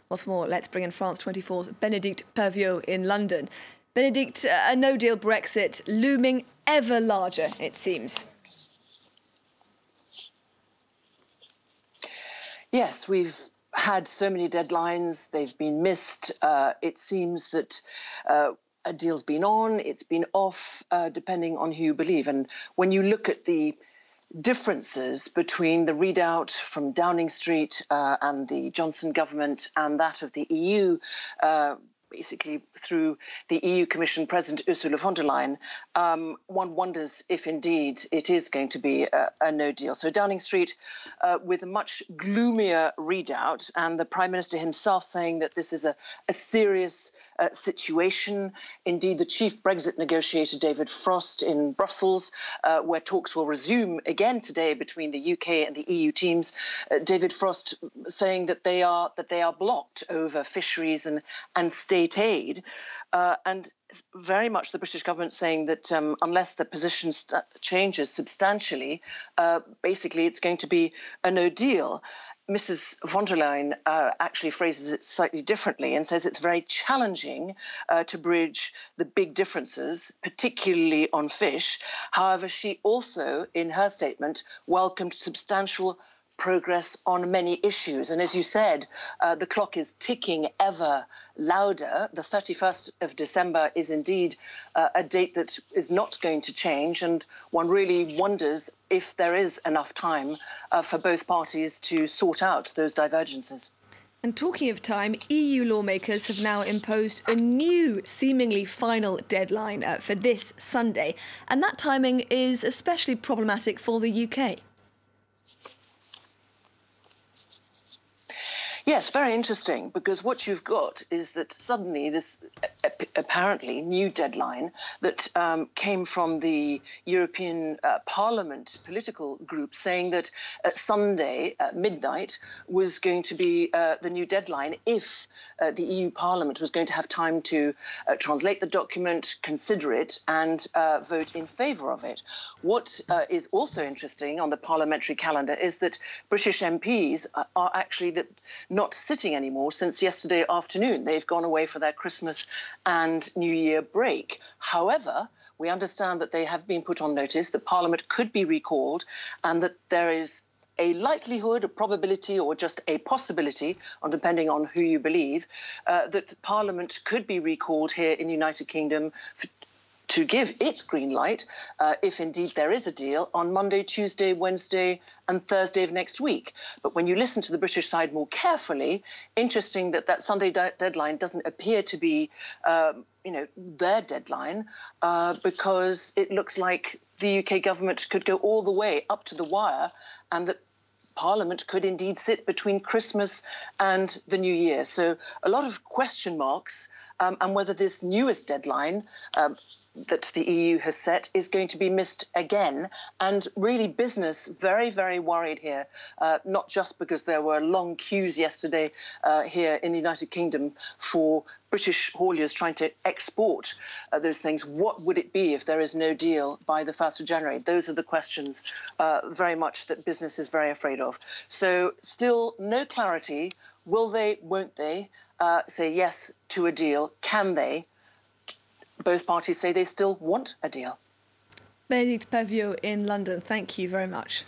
Well, for more, let's bring in France 24's Bénédicte Paviot in London. Bénédicte, a no-deal Brexit looming ever larger, it seems. Yes, we've had so many deadlines, they've been missed. It seems that a deal's been on, it's been off, depending on who you believe. And when you look at the differences between the readout from Downing Street and the Johnson government and that of the EU, basically through the EU Commission President Ursula von der Leyen, one wonders if indeed it is going to be a no deal. So Downing Street with a much gloomier readout, and the Prime Minister himself saying that this is a serious situation. Indeed, the chief Brexit negotiator, David Frost, in Brussels, where talks will resume again today between the UK and the EU teams, David Frost saying that they are blocked over fisheries and state aid, and very much the British government saying that unless the position changes substantially, basically it's going to be a no deal. Mrs. von der Leyen actually phrases it slightly differently and says it's very challenging to bridge the big differences, particularly on fish. However, she also, in her statement, welcomed substantial progress on many issues. And as you said, the clock is ticking ever louder. The 31st of December is indeed a date that is not going to change. And one really wonders if there is enough time for both parties to sort out those divergences. And talking of time, EU lawmakers have now imposed a new, seemingly final deadline for this Sunday. And that timing is especially problematic for the UK. Yes, very interesting, because what you've got is that suddenly this apparently new deadline that came from the European Parliament political group saying that Sunday at midnight was going to be the new deadline if the EU Parliament was going to have time to translate the document, consider it and vote in favour of it. What is also interesting on the parliamentary calendar is that British MPs are actually not sitting anymore since yesterday afternoon. They've gone away for their Christmas and New Year break. However, we understand that they have been put on notice that Parliament could be recalled and that there is a likelihood, a probability, or just a possibility, depending on who you believe, that Parliament could be recalled here in the United Kingdom to give its green light, if indeed there is a deal, on Monday, Tuesday, Wednesday and Thursday of next week. But when you listen to the British side more carefully, interesting that Sunday deadline doesn't appear to be, their deadline, because it looks like the UK government could go all the way up to the wire and that Parliament could indeed sit between Christmas and the New Year. So a lot of question marks, and whether this newest deadline that the EU has set is going to be missed again. And really business very, very worried here, not just because there were long queues yesterday here in the United Kingdom for British hauliers trying to export those things. What would it be if there is no deal by the 1st of January? Those are the questions very much that business is very afraid of. So still no clarity. Will they, won't they say yes to a deal? Can they? Both parties say they still want a deal. Bénédicte Paviot in London, thank you very much.